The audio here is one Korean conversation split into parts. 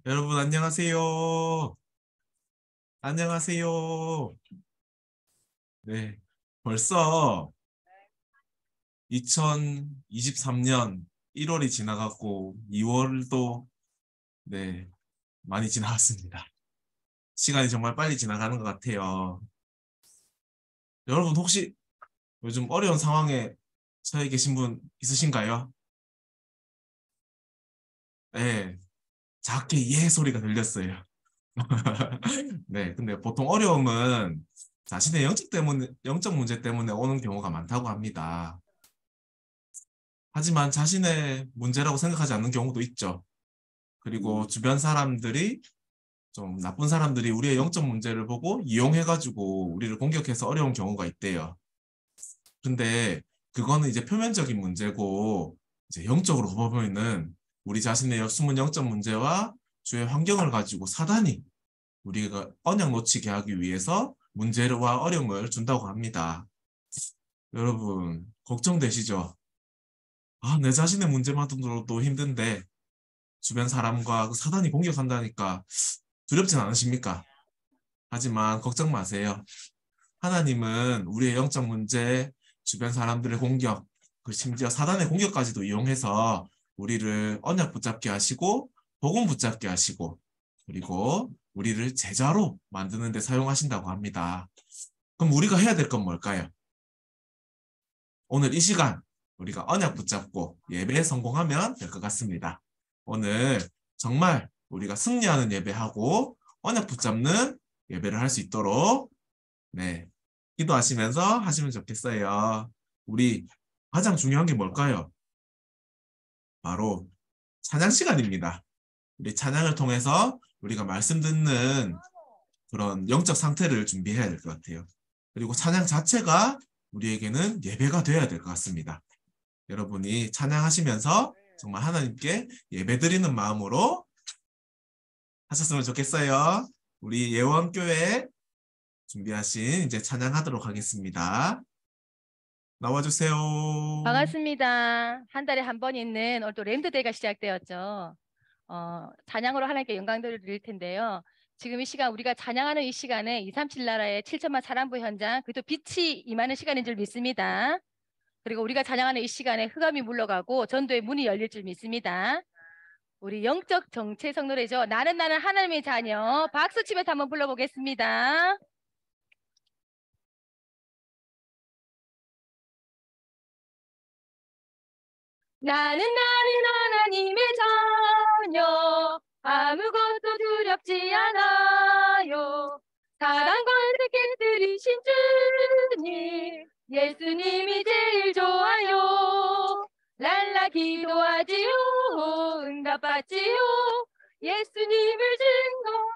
여러분 안녕하세요. 안녕하세요. 네, 벌써 2023년 1월이 지나갔고 2월도 네, 많이 지나갔습니다. 시간이 정말 빨리 지나가는 것 같아요. 여러분 혹시 요즘 어려운 상황에 처해 계신 분 있으신가요? 네, 작게 예 소리가 들렸어요. 네, 근데 보통 어려움은 자신의 영적 문제 때문에 오는 경우가 많다고 합니다. 하지만 자신의 문제라고 생각하지 않는 경우도 있죠. 그리고 주변 사람들이 좀 나쁜 사람들이 우리의 영적 문제를 보고 이용해가지고 우리를 공격해서 어려운 경우가 있대요. 근데 그거는 이제 표면적인 문제고 이제 영적으로 보면은 우리 자신의 숨은 영적 문제와 주의 환경을 가지고 사단이 우리가 언약 놓치게 하기 위해서 문제와 어려움을 준다고 합니다. 여러분 걱정되시죠? 아, 내 자신의 문제만 들어도 힘든데 주변 사람과 그 사단이 공격한다니까 두렵진 않으십니까? 하지만 걱정 마세요. 하나님은 우리의 영적 문제, 주변 사람들의 공격, 그 심지어 사단의 공격까지도 이용해서 우리를 언약 붙잡게 하시고 복음 붙잡게 하시고 그리고 우리를 제자로 만드는 데 사용하신다고 합니다. 그럼 우리가 해야 될 건 뭘까요? 오늘 이 시간 우리가 언약 붙잡고 예배에 성공하면 될 것 같습니다. 오늘 정말 우리가 승리하는 예배하고 언약 붙잡는 예배를 할 수 있도록 네, 기도하시면서 하시면 좋겠어요. 우리 가장 중요한 게 뭘까요? 바로 찬양 시간입니다. 우리 찬양을 통해서 우리가 말씀 듣는 그런 영적 상태를 준비해야 될 것 같아요. 그리고 찬양 자체가 우리에게는 예배가 되어야 될 것 같습니다. 여러분이 찬양하시면서 정말 하나님께 예배드리는 마음으로 하셨으면 좋겠어요. 우리 예원교회 준비하신 이제 찬양하도록 하겠습니다. 나와주세요. 반갑습니다. 한 달에 한 번 있는 오늘 또 랜드데이가 시작되었죠. 찬양으로 하나님께 영광을 드릴 텐데요. 지금 이 시간 우리가 찬양하는 이 시간에 237 나라의 7천만 사랑부 현장 그리고 빛이 임하는 시간인 줄 믿습니다. 그리고 우리가 찬양하는 이 시간에 흑암이 물러가고 전도의 문이 열릴 줄 믿습니다. 우리 영적 정체성 노래죠. 나는 하나님의 자녀. 박수 치면서 한번 불러보겠습니다. 나는 하나님의 자녀. 아무것도 두렵지 않아요. 사랑과 깨뜨리신 주님. 예수님이 제일 좋아요. 랄라 기도하지요. 응답받지요. 예수님을 증거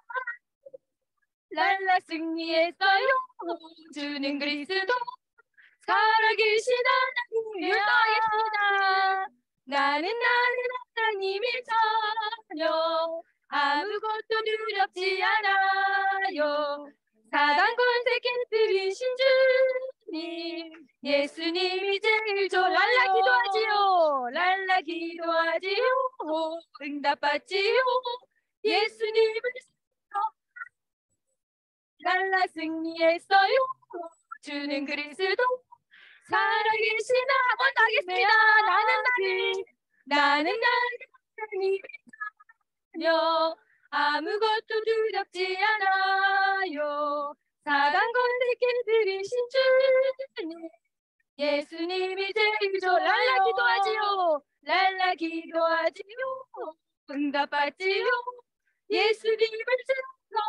랄라 승리했어요. 주는 그리스도 살아계신 하나님을 따르겠습니다. 나는 하나님의 자녀. 아무것도 두렵지 않아요. 사단 권세 깨뜨리신 주님. 예수님이 제일 좋아요. 랄라 기도하지요. 랄라 기도하지요. 응답받지요. 예수님을 랄라 승리했어요. 주는 그리스도 살아계신 한번 더 하겠습니다. 나는 하나님의 자녀. 아무것도 두렵지 않아요. 사단 권세 깨뜨리신 주님. 예수님이 제일 좋아요. 랄라 기도하지요. 랄라 기도하지요. 응답받지요. 예수님을 증거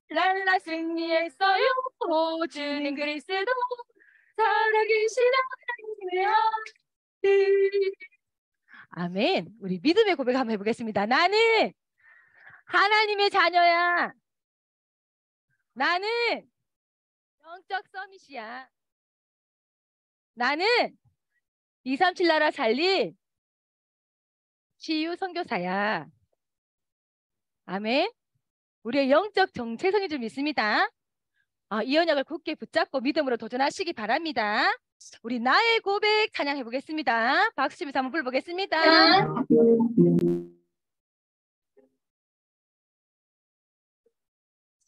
랄라 승리했어요. 주는 그리스도 살아계신 하나님의 아들. 아멘. 우리 믿음의 고백 한번 해보겠습니다. 나는 하나님의 자녀야. 나는 영적 서밋이야. 나는 237 나라 살릴 치유 선교사야. 아멘. 우리의 영적 정체성인 줄 믿습니다. 이 언약을 굳게 붙잡고 믿음으로 도전하시기 바랍니다. 우리 나의 고백 찬양해 보겠습니다. 박수 치면서 한번 불러보겠습니다.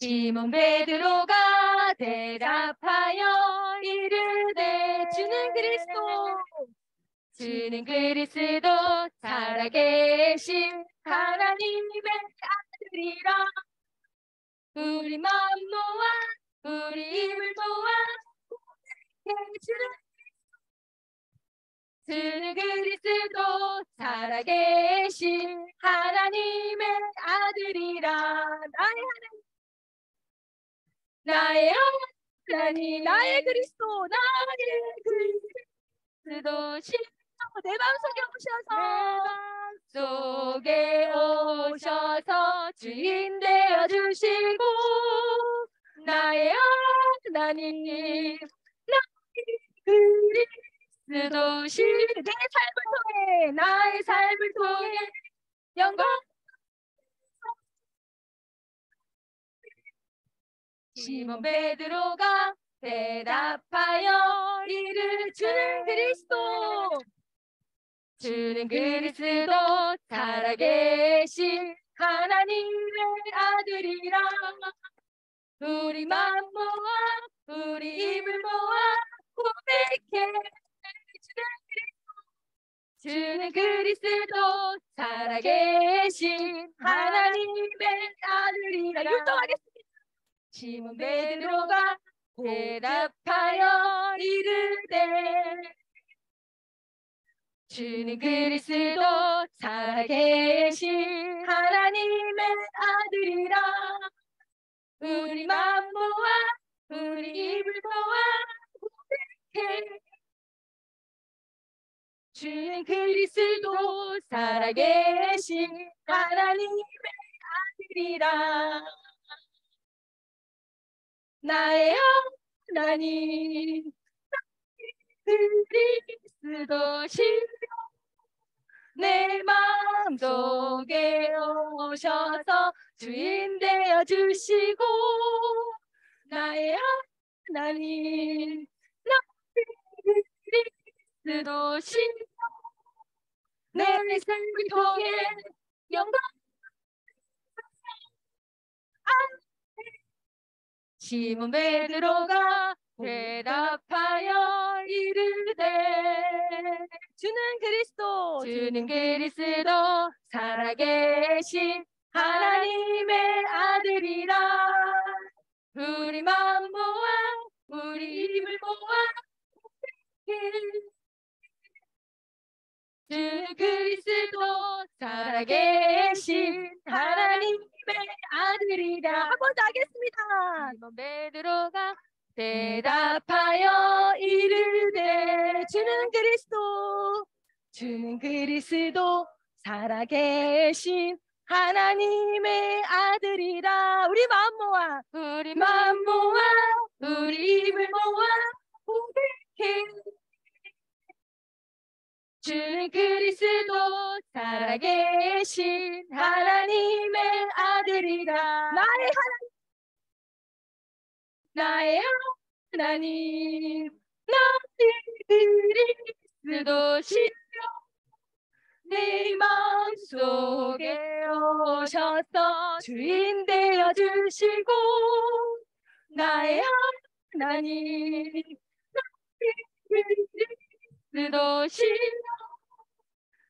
시몬 베드로가 대답하여 이르되 주는 그리스도 살아계신 하나님의 아들이라. 우리 마음 모아 우리 입을 모아 주는 그리스도 살아계신 하나님의 아들이라. 나의 하나님, 나의 그리스도, 나의 그리스도 내 마음속에 오셔서 주인 되어 주시고 나의 하나님, 나의 그리스도 나의 삶을 통해 영광. 시몬 베드로가 대답하여 이르되 주는 그리스도 살아계신 하나님의 아들이라. 우리 마음 모아 우리 입을 모아 고백해 주는 그리스도 살아계신 하나님의 아들이라. 율동하겠습니다. 시몬 베드로가 대답하여 이르되 주는 그리스도 살아계신 하나님의 아들이라. 우리 마음 모아 우리 입을 모아 고백해 주는 그리스도 살아계신 하나님의 아들이라. 나의 하나님 그리스도시여 내 마음속에 오셔서 주인 되어 주시고 나의 하나님 그리스도시여 내 삶을 통해 영광. 시몬 베드로가 대답하여 이르되 주는 그리스도 살아계신 하나님의 아들이라. 우리 마음 모아 우리 입을 모아 주는 그리스도 살아계신 하나님의 아들이라. 한 번 더 하겠습니다. 시몬 베드로가 대답하여 이르되 주는 그리스도 살아계신 하나님의 아들이라. 우리 마음 모아 우리 입을 모아 고백해 주는 그리스도 살아계신 하나님의 아들이라. 나의 하나님 나의 그리스도시여 내 마음속에 오셔서 주인 되어 주시고 나의 하나님 나의 그리스도시여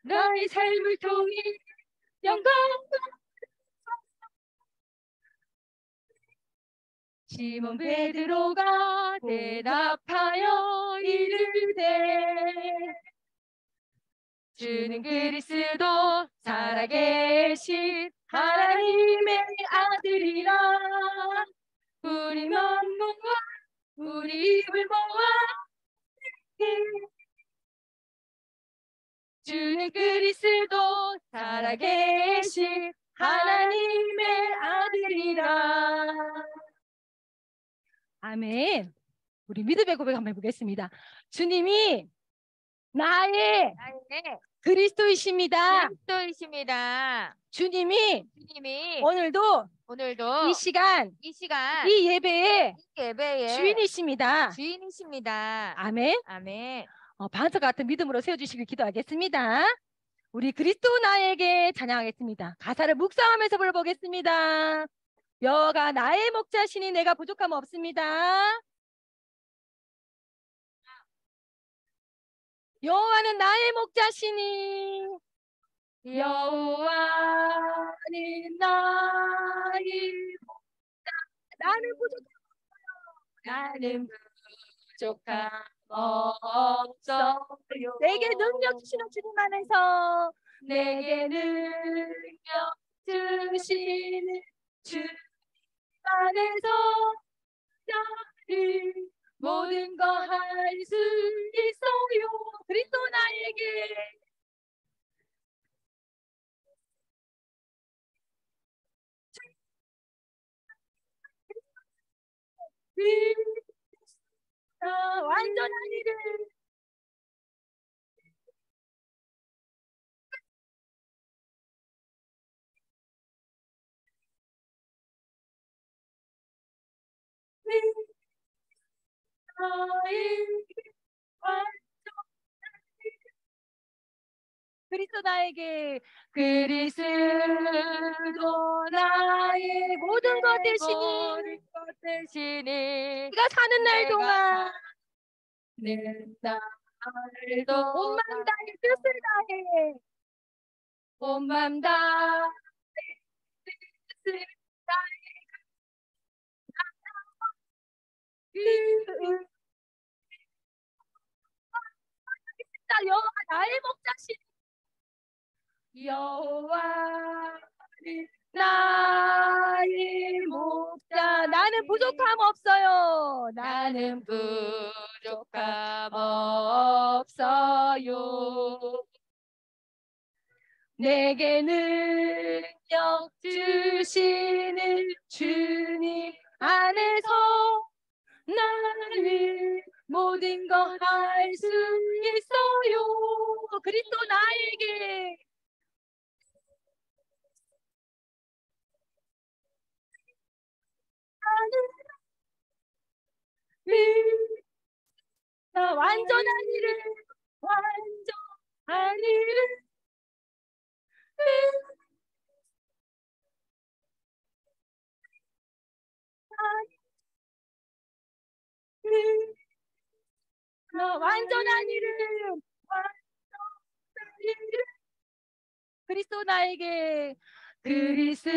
나의 삶을 통해 영광. 시몬 베드로가 대답하여 이르되 주는 그리스도 살아계신 하나님의 아들이라. 우리 마음 모아 우리 입을 모아 주는 그리스도 살아계신 하나님의 아들이라. 아멘. 우리 믿음의 고백 한번 해보겠습니다. 주님이 나의 그리스도이십니다. 주님이 오늘도 이 시간 이 예배의 주인이십니다. 아멘. 반석 같은 믿음으로 세워주시길 기도하겠습니다. 우리 그리스도 나에게 찬양하겠습니다. 가사를 묵상하면서 불러보겠습니다. 여호와가 나의 목자시니 내가 부족함 없습니다. 여호와는 나의 목자시니 여호와는 나의 목자. 나는 부족함 없어요. 내게 능력 주시는 주님 안에서 내게 능력 주시는 주님 안에서 나를 모든 거 할 수 있어요. 그리스도 나에게 완전한 일을 그리스도 나에게 그리스도 나의 모든 것 대신이 네가 사는 날 동안 내 날도 온 마음 다해 뜻을 다해 온 마음 다해 뜻을 다해 여호와 나의 목자신 여호와는 나의 목자. 나는 부족함 없어요. 나는 부족함 없어요. 내게 능력 주시는 주님 안에서 나를 모든 거 할 수 있어요. 그리스도 나에게 완전한 일을 완전한 일을 완전한 일을 그리스도 나에게 그리스도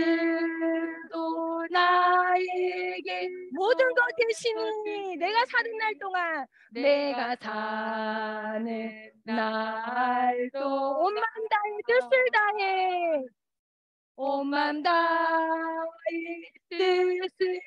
나에게 모든 것 대신이 내가 사는 날 동안 내가 사는 날도 온 마음 다해 뜻을 다해 온 마음 다해 뜻을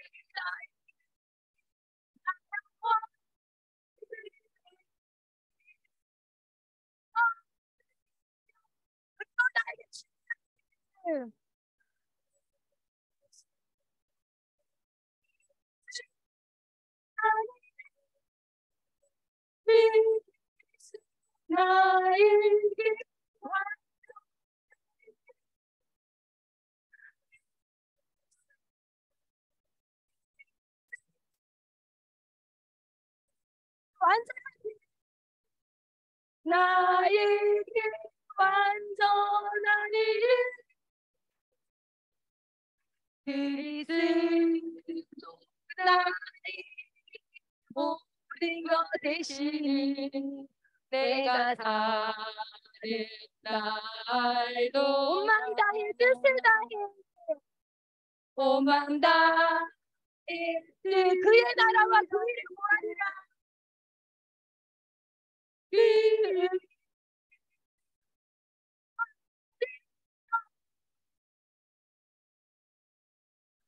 나에게 완전한 나에게 완전한 일 그리스도 나의 모든 것 대신 내가 사는 날도 온 마음 다해 뜻을 다해 온 마음 다해 그의 나라와 그의 구하리라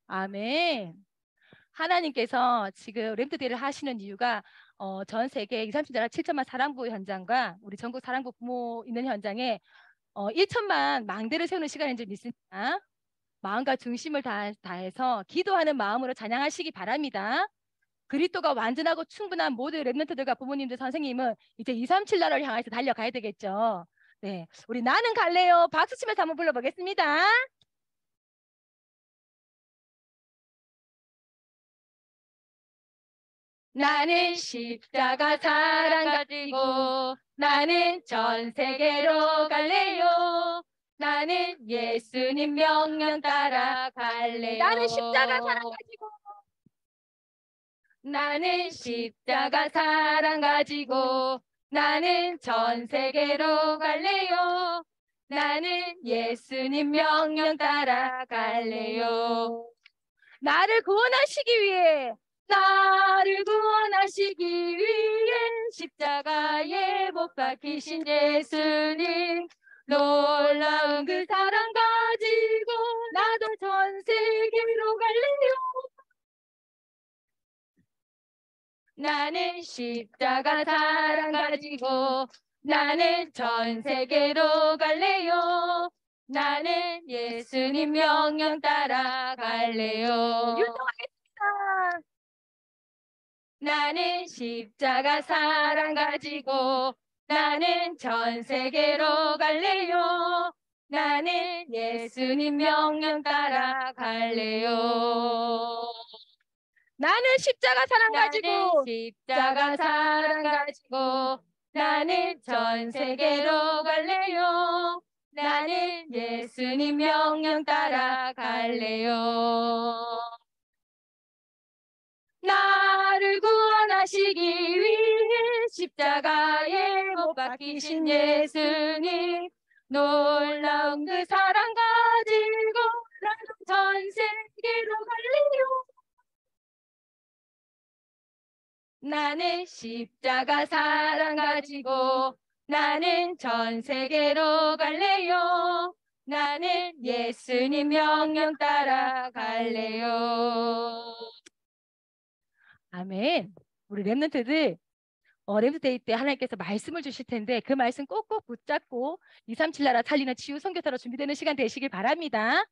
아멘. 하나님께서 지금 램프데이를 하시는 이유가 전 세계 2, 30나라 7천만 사랑부 현장과 우리 전국 사랑부 부모 있는 현장에 1천만 망대를 세우는 시간인 줄 믿습니다. 마음과 중심을 다해서 기도하는 마음으로 찬양하시기 바랍니다. 그리스도가 완전하고 충분한 모든 랩런트들과 부모님들 선생님은 이제 237 나라를 향해서 달려가야 되겠죠. 네, 우리 나는 갈래요. 박수 치면서 한번 불러보겠습니다. 나는 십자가 사랑 가지고 나는 전 세계로 갈래요. 나는 예수님 명령 따라갈래요. 나는 십자가 사랑 가지고. 나는 십자가 사랑 가지고. 나는 전 세계로 갈래요. 나는 예수님 명령 따라갈래요. 나를 구원하시기 위해, 나를 구원하시기 위해 십자가에 못 박히신 예수님, 놀라운 그 사랑 가지고 나도 전 세계로 갈래요. 나는 십자가 사랑 가지고 나는 전 세계로 갈래요. 나는 예수님 명령 따라갈래요. 율동하겠습니다. 나는 십자가 사랑 가지고 나는 전 세계로 갈래요. 나는 예수님 명령 따라갈래요. 나는 십자가 사랑 가지고 십자가 사랑 가지고 나는 전 세계로 갈래요. 나는 예수님 명령 따라갈래요. 나를 구원하시기 위해 십자가에 못 박히신 예수님, 놀라운 그 사랑 가지고 나도 전 세계로 갈래요. 나는 십자가 사랑 가지고 나는 전 세계로 갈래요. 나는 예수님 명령 따라갈래요. 아멘. 우리 랩런트들 랩런트데이 때 하나님께서 말씀을 주실 텐데 그 말씀 꼭꼭 붙잡고 237 나라 살리는 치유 선교사로 준비되는 시간 되시길 바랍니다.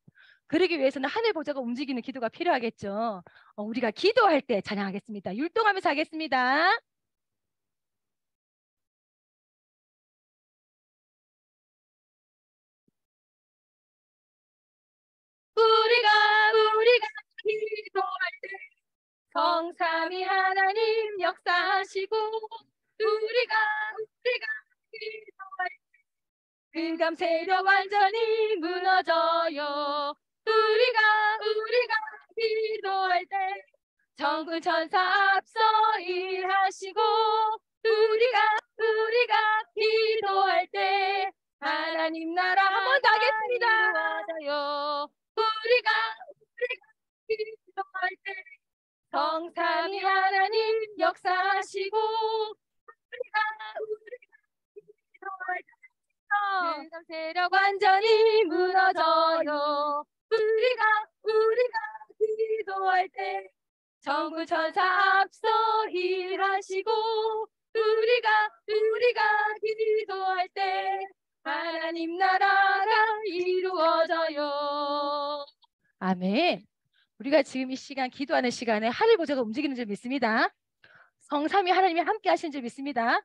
그러기 위해서는 하늘 보좌가 움직이는 기도가 필요하겠죠. 우리가 기도할 때 찬양하겠습니다. 율동하면서 하겠습니다. 우리가 기도할 때 성삼위 하나님 역사하시고 우리가 기도할 때 금감 세력 완전히 무너져요. 우리가 기도할 때 정군 천사 앞서 일하시고 우리가 기도할 때 하나님 나라 한 번 더 하겠습니다. 우리가 기도할 때 성삼위 하나님 역사하시고 우리가 기도할 때 금감 세력 완전히 무너져요. 우리가 기도할 때 정부 천사 앞서 일하시고 우리가 기도할 때 하나님 나라가 이루어져요. 아멘. 우리가 지금 이 시간 기도하는 시간에 하늘 보좌가 움직이는 줄 믿습니다. 성삼위 하나님이 함께 하시는 줄 믿습니다.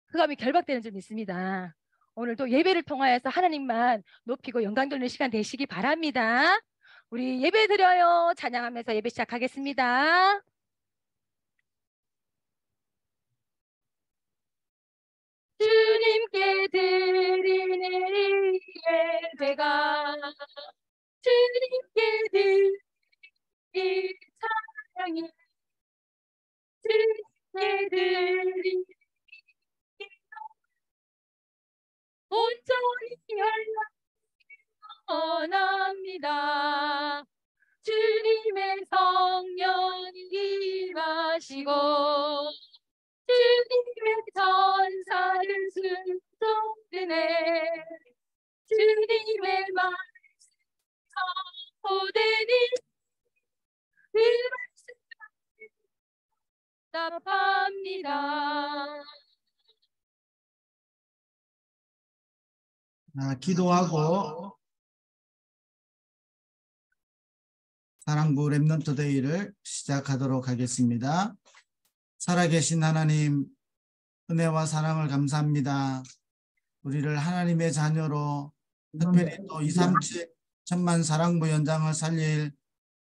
흑암이 결박되는 줄 믿습니다. 오늘도 예배를 통하여서 하나님만 높이고 영광 돌리는 시간 되시기 바랍니다. 우리 예배 드려요. 찬양하면서 예배 시작하겠습니다. 주님께 드리는 이 예배가 주님께 드리는 이 찬양이 주님께 드리는 온전히 원합니다. 주님의 성령이 임하시고 주님의 전사를 순종되네 주님의 말씀 선포되니 그 말씀 답합니다. 기도하고 사랑부 렘넌트 데이를 시작하도록 하겠습니다. 살아계신 하나님, 은혜와 사랑을 감사합니다. 우리를 하나님의 자녀로 특별히 또 237 천만 사랑부 연장을 살릴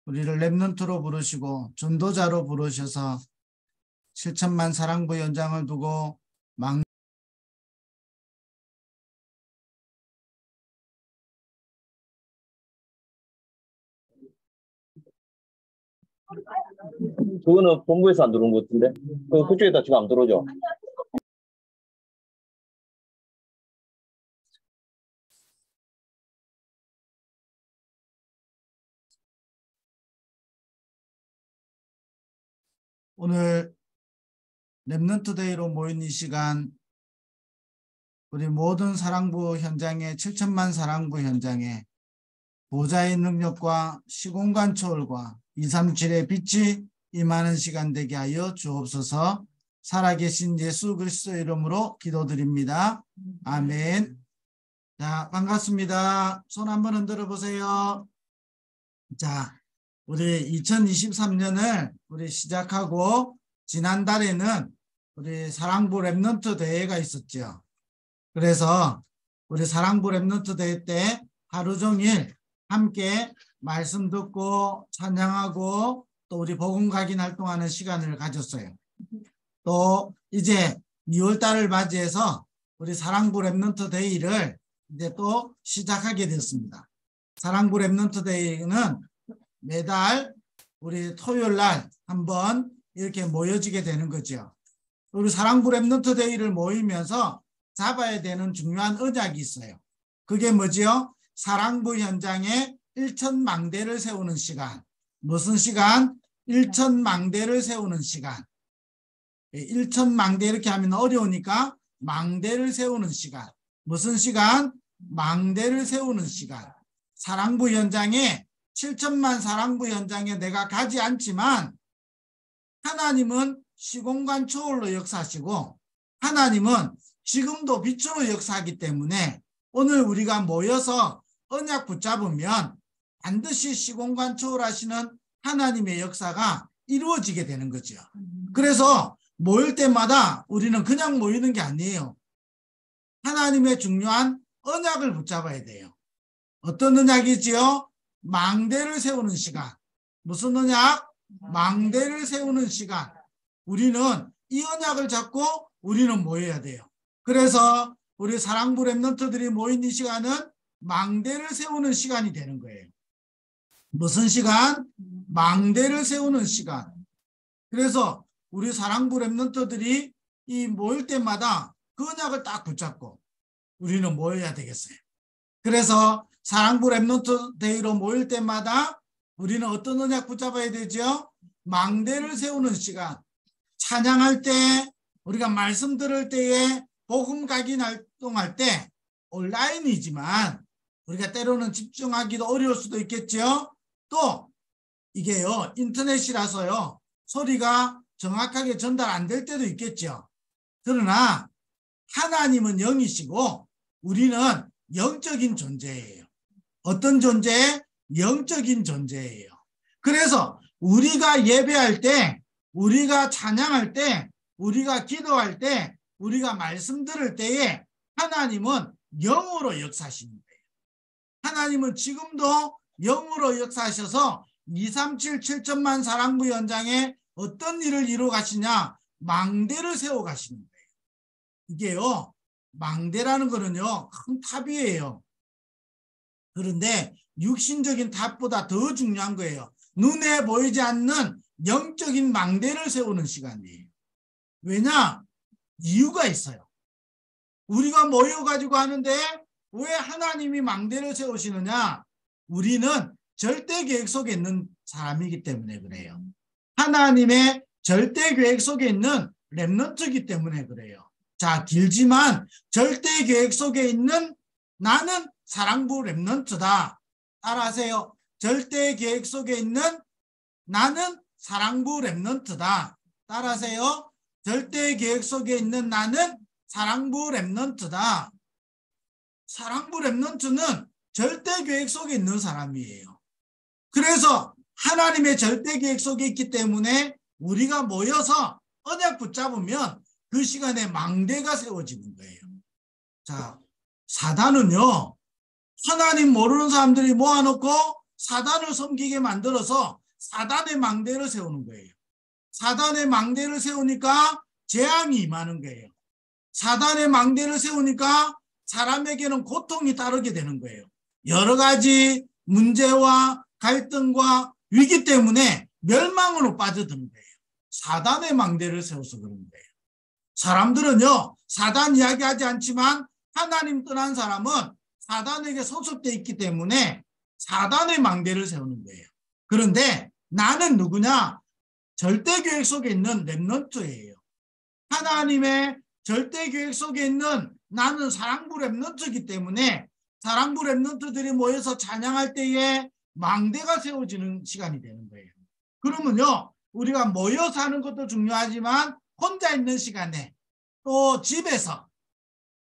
우리를 렘넌트로 부르시고 전도자로 부르셔서 7천만 사랑부 연장을 두고 그거는 본부에서 안 들어온 것 같은데. 그쪽에다 지금 안 들어오죠? 오늘 랩넌트데이로 모인 이 시간, 우리 모든 사랑부 현장에 7천만 사랑부 현장에 보좌의 능력과 시공간 초월과 237의 빛이 임하는 시간 되게 하여 주옵소서. 살아계신 예수 그리스도의 이름으로 기도드립니다. 아멘. 자, 반갑습니다. 손 한번 흔들어 보세요. 자, 우리 2023년을 우리 시작하고 지난달에는 우리 사랑부 랩넌트 대회가 있었죠. 그래서 우리 사랑부 랩넌트 대회 때 하루 종일 함께 말씀 듣고 찬양하고 또 우리 복음 각인 활동하는 시간을 가졌어요. 또 이제 2월 달을 맞이해서 우리 사랑부 랩넌트 데이를 이제 또 시작하게 됐습니다. 사랑부 랩넌트 데이는 매달 우리 토요일 날 한번 이렇게 모여지게 되는 거죠. 우리 사랑부 랩넌트 데이를 모이면서 잡아야 되는 중요한 언약이 있어요. 그게 뭐지요? 사랑부 현장에 1,000망대를 세우는 시간. 무슨 시간? 1,000망대를 세우는 시간. 1,000망대 이렇게 하면 어려우니까 망대를 세우는 시간. 무슨 시간? 망대를 세우는 시간. 사랑부 현장에 7천만 사랑부 현장에 내가 가지 않지만 하나님은 시공간 초월로 역사하시고 하나님은 지금도 빛으로 역사하기 때문에 오늘 우리가 모여서 언약 붙잡으면 반드시 시공간 초월하시는 하나님의 역사가 이루어지게 되는 거죠. 그래서 모일 때마다 우리는 그냥 모이는 게 아니에요. 하나님의 중요한 언약을 붙잡아야 돼요. 어떤 언약이지요? 망대를 세우는 시간. 무슨 언약? 망대를 세우는 시간. 우리는 이 언약을 잡고 우리는 모여야 돼요. 그래서 우리 사랑부 랩넌트들이 모인 이 시간은 망대를 세우는 시간이 되는 거예요. 무슨 시간? 망대를 세우는 시간. 그래서 우리 사랑부 랩넌트들이 이 모일 때마다 그 언약을 딱 붙잡고 우리는 모여야 되겠어요. 그래서 사랑부 랩넌트 데이로 모일 때마다 우리는 어떤 언약 붙잡아야 되죠? 망대를 세우는 시간. 찬양할 때, 우리가 말씀 들을 때에 복음 각인 활동할 때 온라인이지만 우리가 때로는 집중하기도 어려울 수도 있겠죠. 또 이게요 인터넷이라서요 소리가 정확하게 전달 안 될 때도 있겠죠. 그러나 하나님은 영이시고 우리는 영적인 존재예요. 어떤 존재? 영적인 존재예요. 그래서 우리가 예배할 때, 우리가 찬양할 때, 우리가 기도할 때, 우리가 말씀 들을 때에 하나님은 영으로 역사하시는 거예요. 하나님은 지금도 영으로 역사하셔서 237 7천만 사랑부 현장에 어떤 일을 이루어 가시냐? 망대를 세워 가시는 거예요. 이게요, 망대라는 거는요, 큰 탑이에요. 그런데 육신적인 탑보다 더 중요한 거예요. 눈에 보이지 않는 영적인 망대를 세우는 시간이에요. 왜냐? 이유가 있어요. 우리가 모여가지고 하는데 왜 하나님이 망대를 세우시느냐? 우리는 절대 계획 속에 있는 사람이기 때문에 그래요. 하나님의 절대 계획 속에 있는 랩넌트이기 때문에 그래요. 자, 길지만 절대 계획 속에 있는 나는 사랑부 랩넌트다. 따라하세요. 절대 계획 속에 있는 나는 사랑부 랩넌트다. 따라하세요. 절대 계획 속에 있는 나는 사랑부 랩넌트다. 사랑부 랩넌트는 절대 계획 속에 있는 사람이에요. 그래서 하나님의 절대 계획 속에 있기 때문에 우리가 모여서 언약 붙잡으면 그 시간에 망대가 세워지는 거예요. 자, 사단은요, 하나님 모르는 사람들이 모아놓고 사단을 섬기게 만들어서 사단의 망대를 세우는 거예요. 사단의 망대를 세우니까 재앙이 임하는 거예요. 사단의 망대를 세우니까 사람에게는 고통이 따르게 되는 거예요. 여러 가지 문제와 갈등과 위기 때문에 멸망으로 빠져드는 거예요. 사단의 망대를 세워서 그런 거예요. 사람들은요, 사단 이야기하지 않지만 하나님 떠난 사람은 사단에게 소속돼 있기 때문에 사단의 망대를 세우는 거예요. 그런데 나는 누구냐? 절대 계획 속에 있는 렘넌트예요. 하나님의 절대 계획 속에 있는 나는 사랑부 렘넌트이기 때문에 사랑부 렘넌트들이 모여서 찬양할 때에 망대가 세워지는 시간이 되는 거예요. 그러면요, 우리가 모여서 하는 것도 중요하지만 혼자 있는 시간에 또 집에서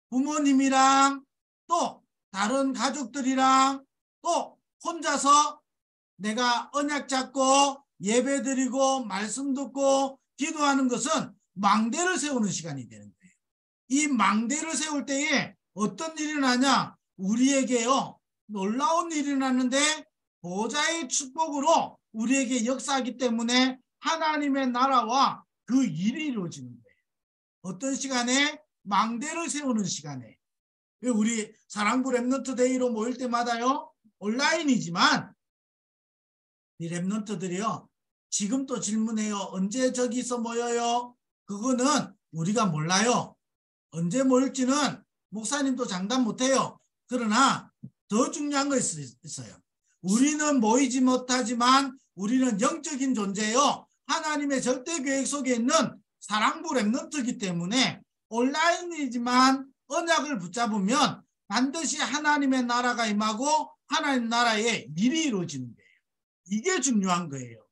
부모님이랑 또 다른 가족들이랑 또 혼자서 내가 언약 잡고 예배 드리고 말씀 듣고 기도하는 것은 망대를 세우는 시간이 되는 거예요. 이 망대를 세울 때에 어떤 일이 나냐? 우리에게요, 놀라운 일이 났는데 보좌의 축복으로 우리에게 역사하기 때문에 하나님의 나라와 그 일이 이루어지는 거예요. 어떤 시간에? 망대를 세우는 시간에. 우리 사랑부 렘넌트 데이로 모일 때마다요, 온라인이지만 이 렘넌트들이요, 지금 또 질문해요. 언제 저기서 모여요? 그거는 우리가 몰라요. 언제 모일지는 목사님도 장담 못해요. 그러나 더 중요한 거 있어요. 우리는 모이지 못하지만 우리는 영적인 존재요, 하나님의 절대 계획 속에 있는 사랑부 렘넌트이기 때문에 온라인이지만 언약을 붙잡으면 반드시 하나님의 나라가 임하고 하나님 나라의 일이 이루어지는 거예요. 이게 중요한 거예요.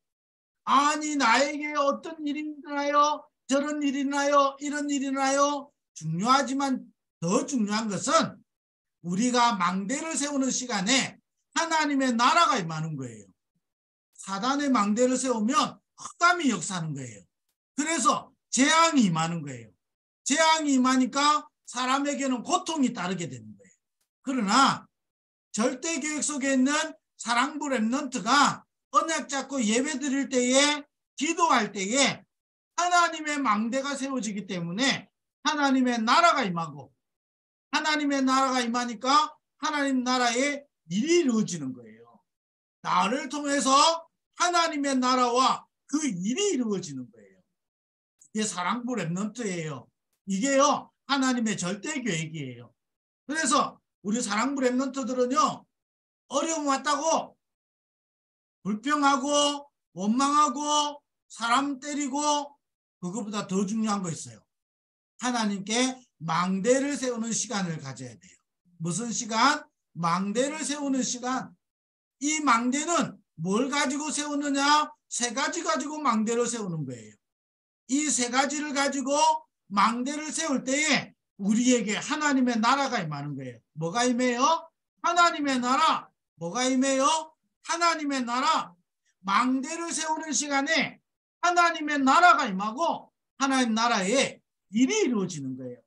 아니, 나에게 어떤 일이 일어나요? 저런 일이 일어나요? 이런 일이 일어나요? 중요하지만 더 중요한 것은 우리가 망대를 세우는 시간에 하나님의 나라가 임하는 거예요. 사단의 망대를 세우면 흑암이 역사하는 거예요. 그래서 재앙이 임하는 거예요. 재앙이 임하니까 사람에게는 고통이 따르게 되는 거예요. 그러나 절대 계획 속에 있는 사랑부 렘넌트가 언약 잡고 예배 드릴 때에, 기도할 때에 하나님의 망대가 세워지기 때문에 하나님의 나라가 임하고, 하나님의 나라가 임하니까 하나님 나라의 일이 이루어지는 거예요. 나를 통해서 하나님의 나라와 그 일이 이루어지는 거예요. 이게 사랑부 렘넌트예요. 이게요, 하나님의 절대 계획이에요. 그래서 우리 사랑부 렘넌트들은요, 어려움 왔다고 불평하고 원망하고 사람 때리고, 그것보다 더 중요한 거 있어요. 하나님께 망대를 세우는 시간을 가져야 돼요. 무슨 시간? 망대를 세우는 시간. 이 망대는 뭘 가지고 세우느냐? 세 가지 가지고 망대를 세우는 거예요. 이 세 가지를 가지고 망대를 세울 때에 우리에게 하나님의 나라가 임하는 거예요. 뭐가 임해요? 하나님의 나라. 뭐가 임해요? 하나님의 나라. 망대를 세우는 시간에 하나님의 나라가 임하고 하나님 나라의 일이 이루어지는 거예요.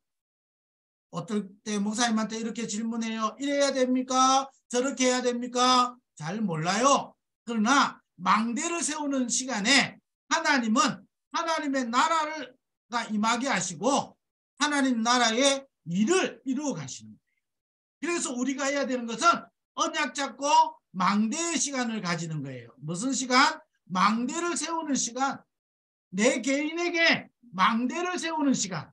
어떨 때 목사님한테 이렇게 질문해요. 이래야 됩니까? 저렇게 해야 됩니까? 잘 몰라요. 그러나 망대를 세우는 시간에 하나님은 하나님의 나라가 임하게 하시고 하나님 나라의 일을 이루어 가시는 거예요. 그래서 우리가 해야 되는 것은 언약 잡고 망대의 시간을 가지는 거예요. 무슨 시간? 망대를 세우는 시간. 내 개인에게 망대를 세우는 시간.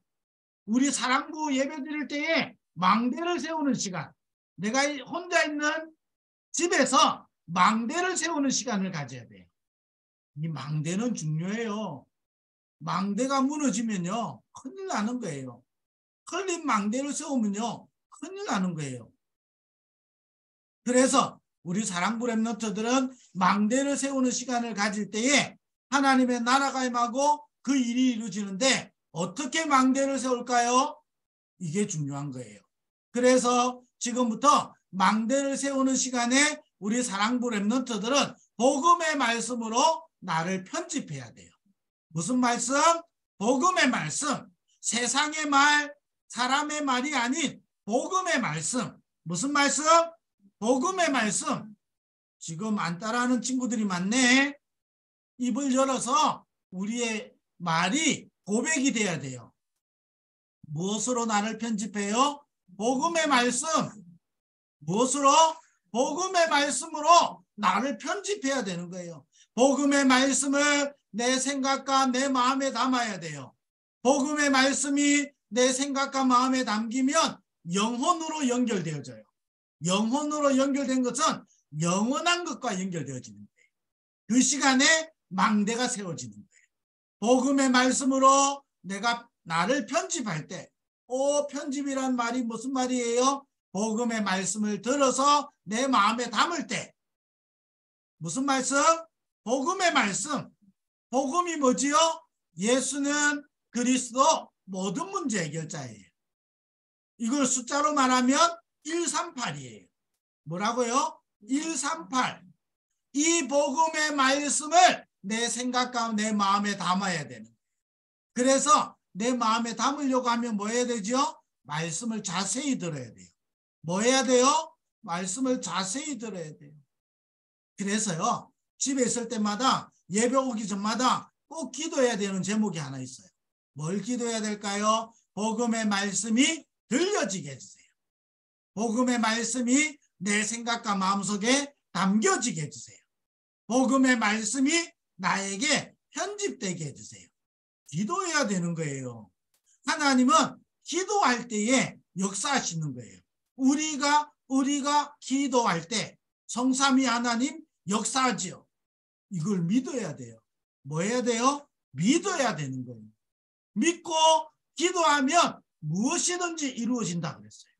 우리 사랑부 예배 드릴 때에 망대를 세우는 시간. 내가 혼자 있는 집에서 망대를 세우는 시간을 가져야 돼요. 이 망대는 중요해요. 망대가 무너지면요, 큰일 나는 거예요. 흘린 망대를 세우면요, 큰일 나는 거예요. 그래서 우리 사랑부 렘넌트들은 망대를 세우는 시간을 가질 때에 하나님의 나라가 임하고 그 일이 이루어지는데 어떻게 망대를 세울까요? 이게 중요한 거예요. 그래서 지금부터 망대를 세우는 시간에 우리 사랑부 렘넌트들은 복음의 말씀으로 나를 편집해야 돼요. 무슨 말씀? 복음의 말씀. 세상의 말, 사람의 말이 아닌 복음의 말씀. 무슨 말씀? 복음의 말씀. 지금 안 따라하는 친구들이 많네. 입을 열어서 우리의 말이 고백이 돼야 돼요. 무엇으로 나를 편집해요? 복음의 말씀. 무엇으로? 복음의 말씀으로 나를 편집해야 되는 거예요. 복음의 말씀을 내 생각과 내 마음에 담아야 돼요. 복음의 말씀이 내 생각과 마음에 담기면 영혼으로 연결되어져요. 영혼으로 연결된 것은 영원한 것과 연결되어지는 거예요. 그 시간에 망대가 세워지는 거예요. 복음의 말씀으로 내가 나를 편집할 때, 편집이란 말이 무슨 말이에요? 복음의 말씀을 들어서 내 마음에 담을 때, 무슨 말씀? 복음의 말씀. 복음이 뭐지요? 예수는 그리스도 모든 문제 해결자예요. 이걸 숫자로 말하면 138이에요. 뭐라고요? 138. 이 복음의 말씀을 내 생각과 내 마음에 담아야 되는 거예요. 그래서 내 마음에 담으려고 하면 뭐 해야 되죠? 말씀을 자세히 들어야 돼요. 뭐 해야 돼요? 말씀을 자세히 들어야 돼요. 그래서요, 집에 있을 때마다 예배 오기 전마다 꼭 기도해야 되는 제목이 하나 있어요. 뭘 기도해야 될까요? 복음의 말씀이 들려지게 해주세요. 복음의 말씀이 내 생각과 마음속에 담겨지게 해주세요. 복음의 말씀이 나에게 편집되게 해주세요. 기도해야 되는 거예요. 하나님은 기도할 때에 역사하시는 거예요. 우리가 기도할 때 성삼위 하나님 역사하지요. 이걸 믿어야 돼요. 뭐 해야 돼요? 믿어야 되는 거예요. 믿고 기도하면 무엇이든지 이루어진다 그랬어요.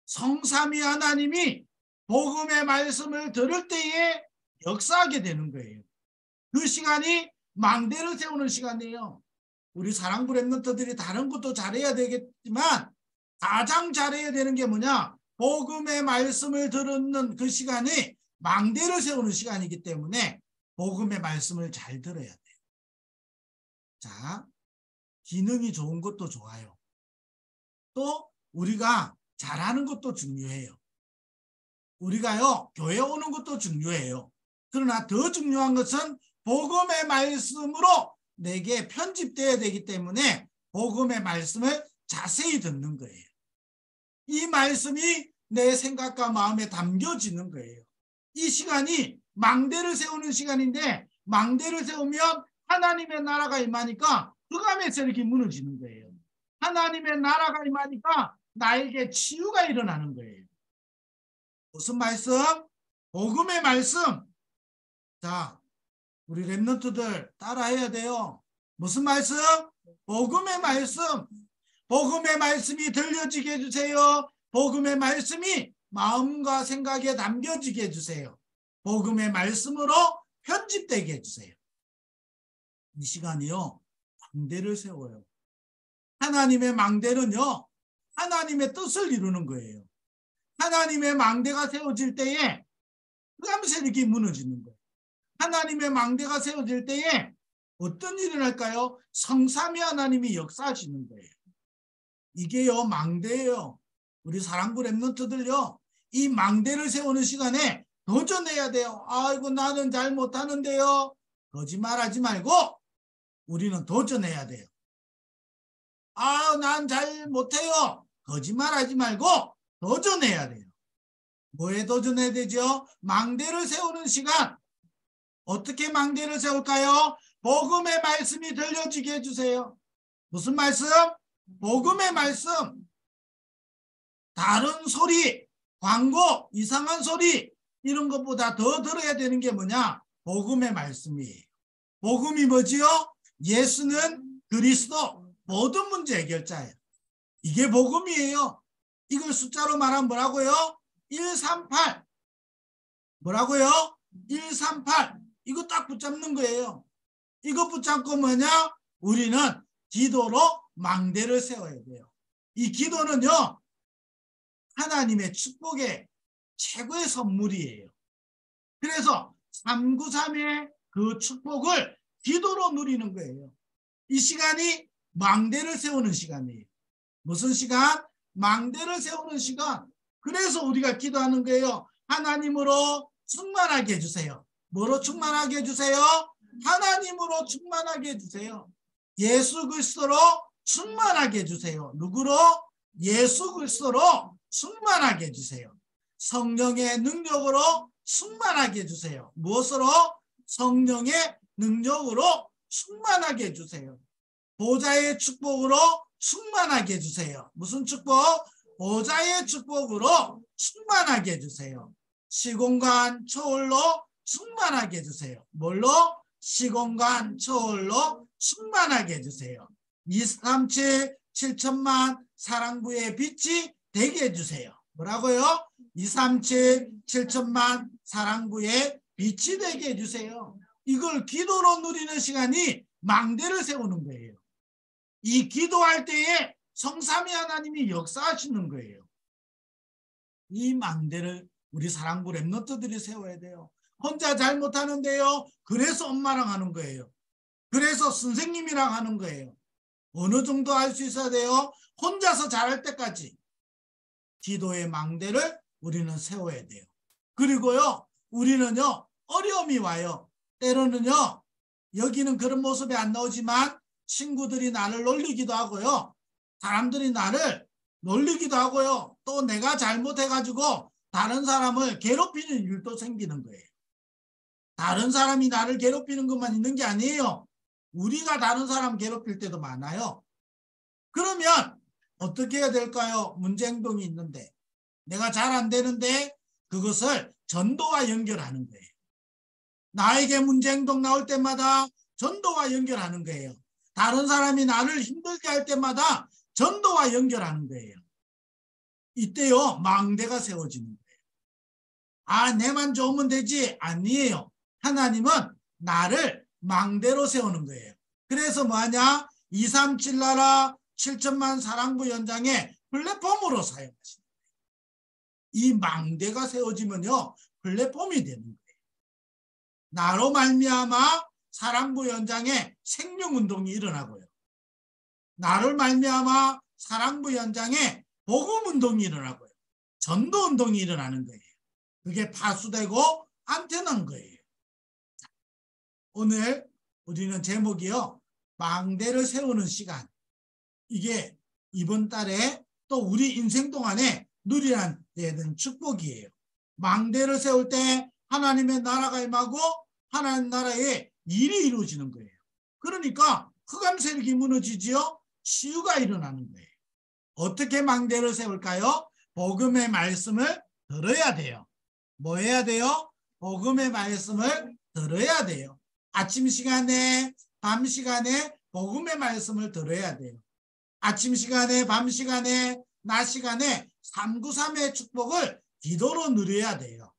성삼위 하나님이 복음의 말씀을 들을 때에 역사하게 되는 거예요. 그 시간이 망대를 세우는 시간이에요. 우리 사랑부 랩런트들이 다른 것도 잘해야 되겠지만 가장 잘해야 되는 게 뭐냐? 복음의 말씀을 듣는 그 시간이 망대를 세우는 시간이기 때문에 복음의 말씀을 잘 들어야 돼요. 자, 기능이 좋은 것도 좋아요. 또 우리가 잘하는 것도 중요해요. 우리가요, 교회 오는 것도 중요해요. 그러나 더 중요한 것은 복음의 말씀으로 내게 편집되어야 되기 때문에 복음의 말씀을 자세히 듣는 거예요. 이 말씀이 내 생각과 마음에 담겨지는 거예요. 이 시간이 망대를 세우는 시간인데 망대를 세우면 하나님의 나라가 임하니까 흑암의 세력이 무너지는 거예요. 하나님의 나라가 임하니까 나에게 치유가 일어나는 거예요. 무슨 말씀? 복음의 말씀. 자, 우리 랩런트들 따라해야 돼요. 무슨 말씀? 복음의 말씀. 복음의 말씀이 들려지게 해주세요. 복음의 말씀이 마음과 생각에 담겨지게 해주세요. 복음의 말씀으로 편집되게 해주세요. 이 시간이요, 망대를 세워요. 하나님의 망대는요, 하나님의 뜻을 이루는 거예요. 하나님의 망대가 세워질 때에 흑암 세력이 무너지는 거예요. 하나님의 망대가 세워질 때에 어떤 일이 날까요? 성삼위 하나님이 역사하시는 거예요. 이게요, 망대예요. 우리 사랑부 랩런트들요, 이 망대를 세우는 시간에 도전해야 돼요. 아이고, 나는 잘 못하는데요. 거짓말하지 말고 우리는 도전해야 돼요. 난 잘 못해요. 거짓말하지 말고 도전해야 돼요. 뭐에 도전해야 되죠? 망대를 세우는 시간. 어떻게 망대를 세울까요? 복음의 말씀이 들려지게 해주세요. 무슨 말씀? 복음의 말씀. 다른 소리, 광고, 이상한 소리 이런 것보다 더 들어야 되는 게 뭐냐? 복음의 말씀이에요. 복음이 뭐지요? 예수는 그리스도 모든 문제 해결자예요. 이게 복음이에요. 이걸 숫자로 말하면 뭐라고요? 138. 뭐라고요? 138. 이거 딱 붙잡는 거예요. 이거 붙잡고 뭐냐? 우리는 기도로 망대를 세워야 돼요. 이 기도는요, 하나님의 축복의 최고의 선물이에요. 그래서 393의 그 축복을 기도로 누리는 거예요. 이 시간이 망대를 세우는 시간이에요. 무슨 시간? 망대를 세우는 시간. 그래서 우리가 기도하는 거예요. 하나님으로 충만하게 해주세요. 뭐로 충만하게 해주세요? 하나님으로 충만하게 해주세요. 예수 그리스도로 충만하게 해주세요. 누구로? 예수 그리스도로 충만하게 해주세요. 성령의 능력으로 충만하게 해주세요. 무엇으로? 성령의 능력으로 충만하게 해주세요. 보좌의 축복으로 충만하게 해주세요. 무슨 축복? 보좌의 축복으로 충만하게 해주세요. 시공간 초월로 충만하게 해주세요. 뭘로? 시공간 초월로 충만하게 해주세요. 237 7천만 사랑부의 빛이 되게 해주세요. 뭐라고요? 237 7천만 사랑부의 빛이 되게 해주세요. 이걸 기도로 누리는 시간이 망대를 세우는 거예요. 이 기도할 때에 성삼위 하나님이 역사하시는 거예요. 이 망대를 우리 사랑부 랩런트들이 세워야 돼요. 혼자 잘 못하는데요. 그래서 엄마랑 하는 거예요. 그래서 선생님이랑 하는 거예요. 어느 정도 할 수 있어야 돼요? 혼자서 잘할 때까지 기도의 망대를 우리는 세워야 돼요. 그리고요, 우리는요, 어려움이 와요. 때로는요, 여기는 그런 모습이 안 나오지만 친구들이 나를 놀리기도 하고요. 사람들이 나를 놀리기도 하고요. 또 내가 잘못해가지고 다른 사람을 괴롭히는 일도 생기는 거예요. 다른 사람이 나를 괴롭히는 것만 있는 게 아니에요. 우리가 다른 사람 괴롭힐 때도 많아요. 그러면 어떻게 해야 될까요? 문제 행동이 있는데 내가 잘 안 되는데 그것을 전도와 연결하는 거예요. 나에게 문제 행동 나올 때마다 전도와 연결하는 거예요. 다른 사람이 나를 힘들게 할 때마다 전도와 연결하는 거예요. 이때요, 망대가 세워지는 거예요. 아, 내만 좋으면 되지? 아니에요. 하나님은 나를 망대로 세우는 거예요. 그래서 뭐하냐? 237 나라 7천만 사랑부 연장의 플랫폼으로 사용하시는 거예요. 이 망대가 세워지면요, 플랫폼이 되는 거예요. 나로 말미암아 사랑부 연장의 생명운동이 일어나고요. 나를 말미암아 사랑부 연장의 복음운동이 일어나고요. 전도운동이 일어나는 거예요. 그게 파수되고 안테나인 거예요. 오늘 우리는 제목이요, 망대를 세우는 시간. 이게 이번 달에 또 우리 인생 동안에 누려야 되는 축복이에요. 망대를 세울 때 하나님의 나라가 임하고 하나님 나라의 일이 이루어지는 거예요. 그러니까 흑암 세력이 무너지지요. 치유가 일어나는 거예요. 어떻게 망대를 세울까요? 복음의 말씀을 들어야 돼요. 뭐 해야 돼요? 복음의 말씀을 들어야 돼요. 아침 시간에, 밤 시간에 복음의 말씀을 들어야 돼요. 아침 시간에, 밤 시간에, 낮 시간에 393의 축복을 기도로 누려야 돼요.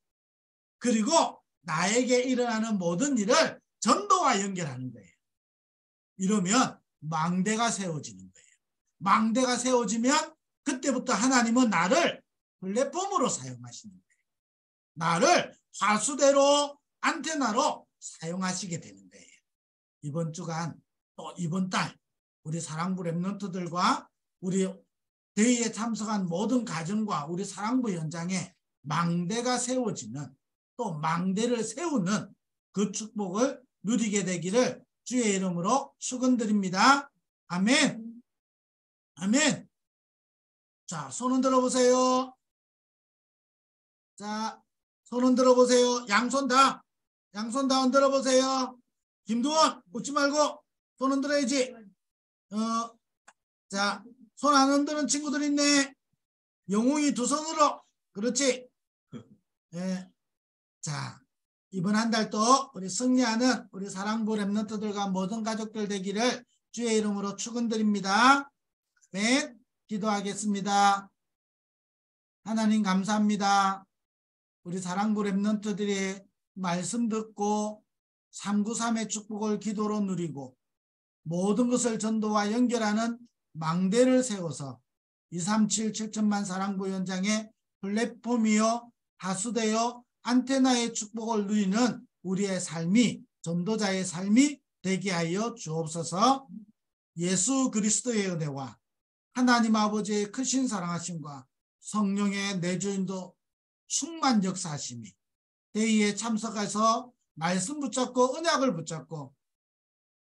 그리고 나에게 일어나는 모든 일을 전도와 연결하는 거예요. 이러면 망대가 세워지는 거예요. 망대가 세워지면 그때부터 하나님은 나를 플랫폼으로 사용하시는 거예요. 나를 화수대로, 안테나로 사용하시게 되는 거예요. 이번 주간 또 이번 달 우리 사랑부 랩런트들과 우리 대회에 참석한 모든 가정과 우리 사랑부 현장에 망대가 세워지는, 또 망대를 세우는 그 축복을 누리게 되기를 주의 이름으로 축원드립니다. 아멘. 아멘. 자, 손 들어보세요. 자, 손 들어보세요. 양손 다 흔들어 보세요. 김두원, 웃지 말고 손 흔들어야지. 자, 손 안 흔드는 친구들 있네. 영웅이 두 손으로. 그렇지. 예. 자, 이번 한 달도 우리 승리하는 우리 사랑부 랩런트들과 모든 가족들 되기를 주의 이름으로 축원드립니다. 네, 기도하겠습니다. 하나님 감사합니다. 우리 사랑부 랩런트들이 말씀 듣고 393의 축복을 기도로 누리고 모든 것을 전도와 연결하는 망대를 세워서 237 7천만 사랑부 현장의 플랫폼이요, 하수되어 안테나의 축복을 누리는 우리의 삶이, 전도자의 삶이 되게 하여 주옵소서. 예수 그리스도의 은혜와 하나님 아버지의 크신 사랑하심과 성령의 내주인도 충만 역사하심이 대의에 참석해서 말씀 붙잡고 언약을 붙잡고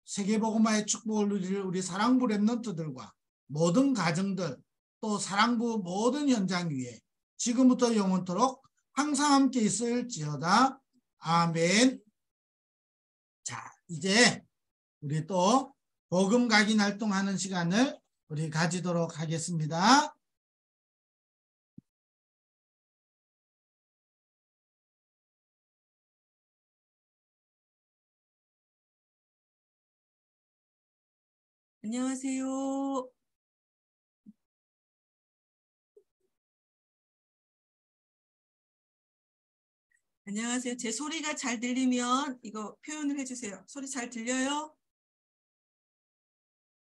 세계복음화의 축복을 누릴 우리 사랑부 랩런트들과 모든 가정들, 또 사랑부 모든 현장 위에 지금부터 영원토록 항상 함께 있을지어다. 아멘. 자, 이제 우리 또 복음 각인 활동하는 시간을 우리 가지도록 하겠습니다. 안녕하세요. 안녕하세요. 제 소리가 잘 들리면 이거 표현을 해주세요. 소리 잘 들려요?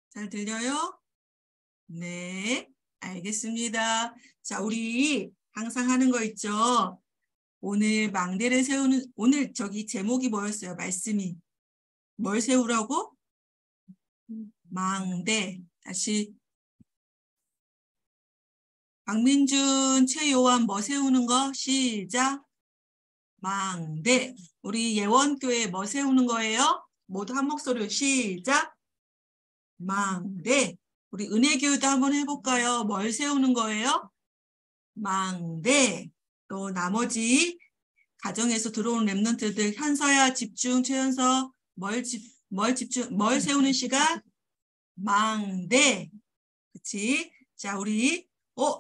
잘 들려요? 네, 알겠습니다. 자, 우리 항상 하는 거 있죠? 오늘 망대를 세우는, 오늘 저기 제목이 뭐였어요? 말씀이. 뭘 세우라고? 망대. 다시. 박민준, 최요한 뭐 세우는 거? 시작. 망대. 우리 예원교회 뭐 세우는 거예요? 모두 한 목소리로 시작. 망대. 우리 은혜교회도 한번 해볼까요? 뭘 세우는 거예요? 망대. 또 나머지 가정에서 들어온 랩런트들 현서야 집중. 최현서 뭘 집중? 뭘 세우는 시간? 망대. 그치? 자, 우리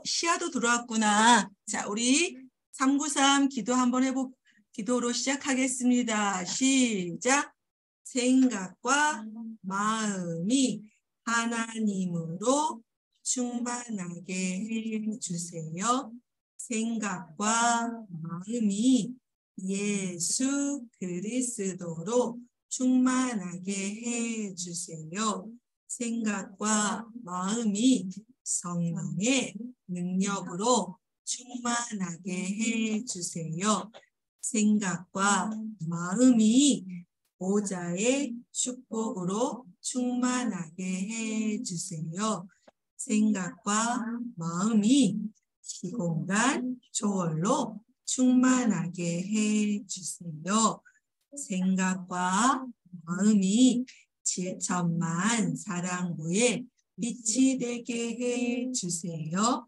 시아도 들어왔구나. 자, 우리 393 기도 한번 기도로 시작하겠습니다. 시작. 생각과 마음이 하나님으로 충만하게 해주세요. 생각과 마음이 예수 그리스도로 충만하게 해주세요. 생각과 마음이 성령의 능력으로 충만하게 해주세요. 생각과 마음이 보좌의 축복으로 충만하게 해주세요. 생각과 마음이 시공간 초월로 충만하게 해주세요. 생각과 마음이 7천만 사랑부의 빛이 되게 해주세요.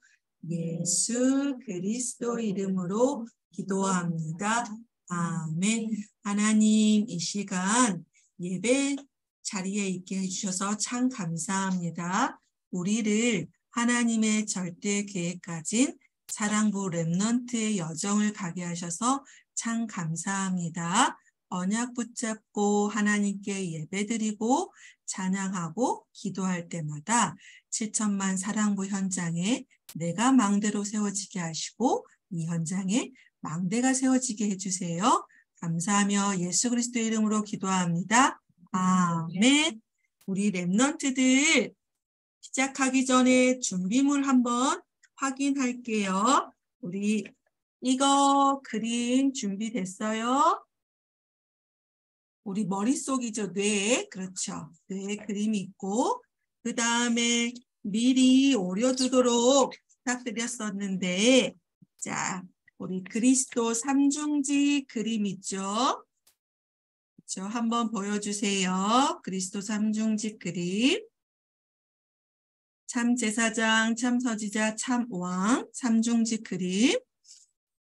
예수 그리스도 이름으로 기도합니다. 아멘. 하나님, 이 시간 예배 자리에 있게 해주셔서 참 감사합니다. 우리를 하나님의 절대 계획 가진 사랑부 랩넌트의 여정을 가게 하셔서 참 감사합니다. 언약 붙잡고 하나님께 예배드리고 찬양하고 기도할 때마다 7천만 사랑부 현장에 내가 망대로 세워지게 하시고 이 현장에 망대가 세워지게 해주세요. 감사하며 예수 그리스도의 이름으로 기도합니다. 아멘. 우리 랩넌트들 시작하기 전에 준비물 한번 확인할게요. 우리 이거 그림 준비됐어요? 우리 머릿속이죠. 뇌. 그렇죠. 뇌 그림이 있고 그 다음에 미리 오려두도록 부탁드렸었는데 자, 우리 그리스도 삼중직 그림 있죠? 그렇죠. 한번 보여주세요. 그리스도 삼중직 그림. 참제사장, 참서지자, 참왕, 삼중직 그림.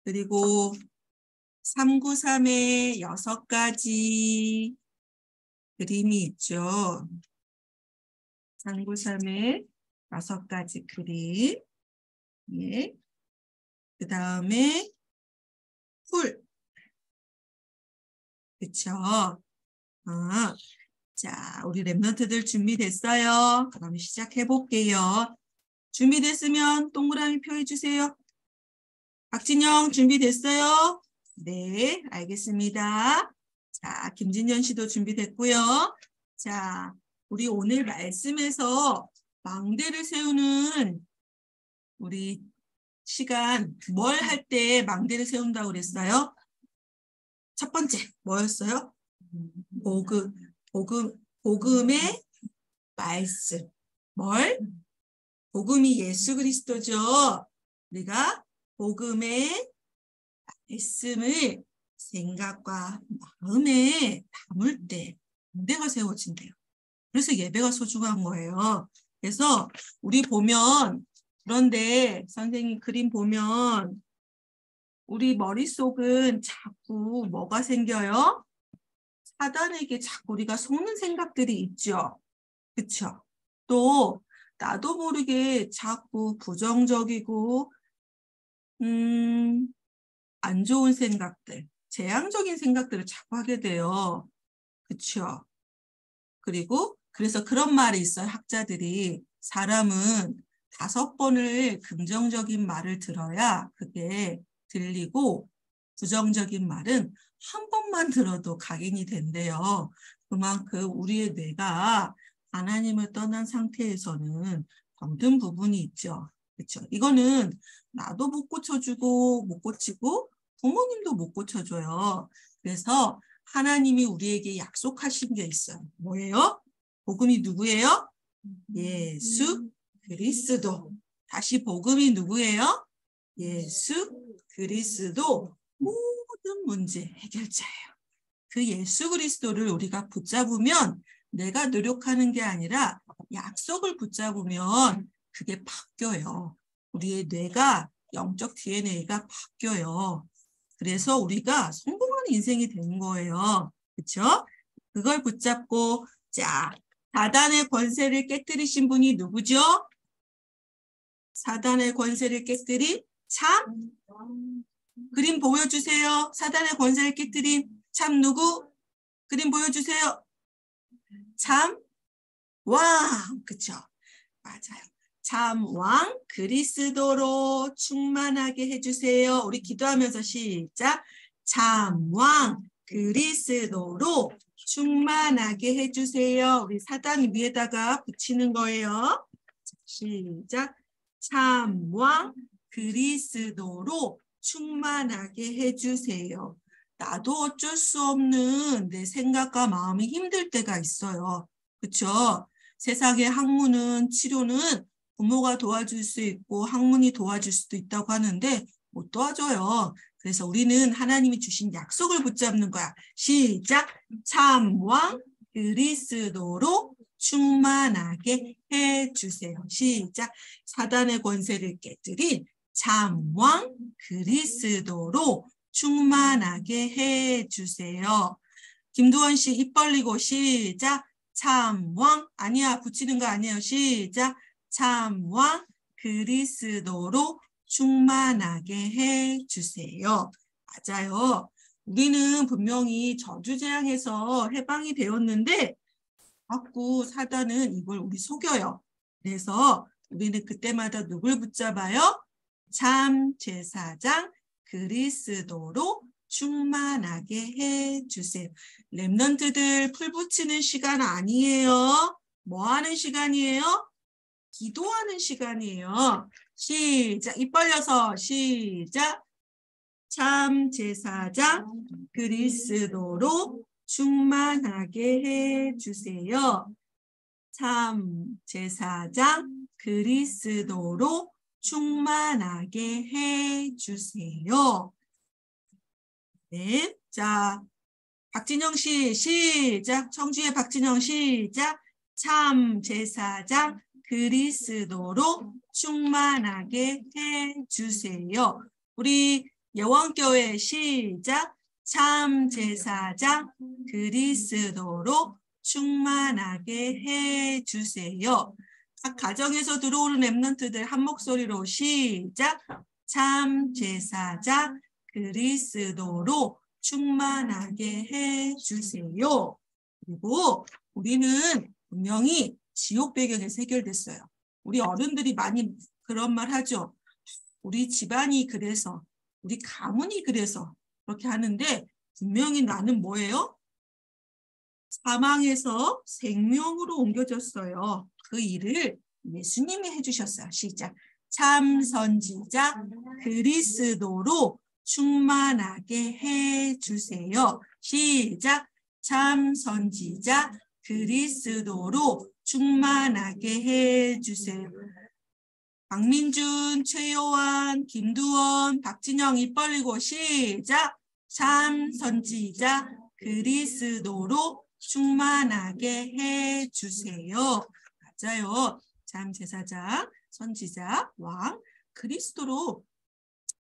그리고 393의 6가지 그림이 있죠. 393의 6가지 그림. 예. 그 다음에 풀. 그쵸? 자, 우리 랩런트들 준비됐어요? 그럼 시작해 볼게요. 준비됐으면 동그라미 표해 주세요. 박진영 준비됐어요? 네, 알겠습니다. 자, 김진현 씨도 준비됐고요. 자, 우리 오늘 말씀에서 망대를 세우는 우리 시간 뭘 할 때 망대를 세운다고 그랬어요? 첫 번째 뭐였어요? 복음의 말씀. 뭘? 복음이 예수 그리스도죠. 우리가 복음의 말씀을 생각과 마음에 담을 때 망대가 세워진대요. 그래서 예배가 소중한 거예요. 그래서 우리 보면 그런데 선생님 그림 보면 우리 머릿속은 자꾸 뭐가 생겨요? 사단에게 자꾸 우리가 속는 생각들이 있죠. 그렇죠? 또 나도 모르게 자꾸 부정적이고 안 좋은 생각들, 재앙적인 생각들을 자꾸 하게 돼요. 그렇죠? 그리고 그래서 그런 말이 있어요. 학자들이 사람은 5번을 긍정적인 말을 들어야 그게 들리고 부정적인 말은 한 번만 들어도 각인이 된대요. 그만큼 우리의 뇌가 하나님을 떠난 상태에서는 병든 부분이 있죠. 그렇죠? 이거는 나도 못 고쳐주고 못 고치고 부모님도 못 고쳐줘요. 그래서 하나님이 우리에게 약속하신 게 있어요. 뭐예요? 복음이 누구예요? 예수 그리스도. 다시 복음이 누구예요? 예수 그리스도. 모든 문제 해결자예요. 그 예수 그리스도를 우리가 붙잡으면 내가 노력하는 게 아니라 약속을 붙잡으면 그게 바뀌어요. 우리의 뇌가 영적 DNA가 바뀌어요. 그래서 우리가 성공하는 인생이 되는 거예요. 그렇죠? 그걸 붙잡고 자, 사단의 권세를 깨뜨리신 분이 누구죠? 사단의 권세를 깨뜨린 참 그림 보여주세요. 사단의 권세를 깨뜨린 참 누구? 그림 보여주세요. 참 왕. 그쵸? 맞아요. 참 왕 그리스도로 충만하게 해주세요. 우리 기도하면서 시작. 참 왕 그리스도로 충만하게 해주세요. 우리 사단 위에다가 붙이는 거예요. 시작. 참 왕 그리스도로 충만하게 해주세요. 나도 어쩔 수 없는 내 생각과 마음이 힘들 때가 있어요. 그렇죠? 세상의 학문은 치료는 부모가 도와줄 수 있고 학문이 도와줄 수도 있다고 하는데 못 도와줘요. 그래서 우리는 하나님이 주신 약속을 붙잡는 거야. 시작. 참 왕 그리스도로 충만하게 해주세요. 시작. 사단의 권세를 깨뜨린 참 왕 그리스도로 충만하게 해주세요. 김두원 씨 입 벌리고 시작. 참 왕 아니야 붙이는 거 아니에요. 시작. 참 왕 그리스도로 충만하게 해주세요. 맞아요. 우리는 분명히 저주재앙에서 해방이 되었는데 자꾸 사단은 이걸 우리 속여요. 그래서 우리는 그때마다 누굴 붙잡아요? 참 제사장 그리스도로 충만하게 해주세요. 렘넌트들 풀 붙이는 시간 아니에요. 뭐 하는 시간이에요? 기도하는 시간이에요. 시작. 입 벌려서 시작. 참 제사장 그리스도로 충만하게 해주세요. 참 제사장 그리스도로 충만하게 해주세요. 네, 자 박진영 씨 시작. 청주의 박진영 시작. 참 제사장 그리스도로 충만하게 해주세요. 우리 여원교회 시작. 참 제사장 그리스도로 충만하게 해주세요. 각 가정에서 들어오는 렘넌트들 한 목소리로 시작. 참 제사장 그리스도로 충만하게 해주세요. 그리고 우리는 분명히 지옥 배경에서 해결됐어요. 우리 어른들이 많이 그런 말 하죠. 우리 집안이 그래서, 우리 가문이 그래서 그렇게 하는데 분명히 나는 뭐예요? 사망에서 생명으로 옮겨졌어요. 그 일을 예수님이 해주셨어요. 시작. 참 선지자 그리스도로 충만하게 해주세요. 시작. 참 선지자 그리스도로 충만하게 해주세요. 박민준, 최요한, 김두원, 박진영 입 벌리고 시작. 참 선지자 그리스도로 충만하게 해주세요. 맞아요. 참 제사장, 선지자, 왕, 그리스도로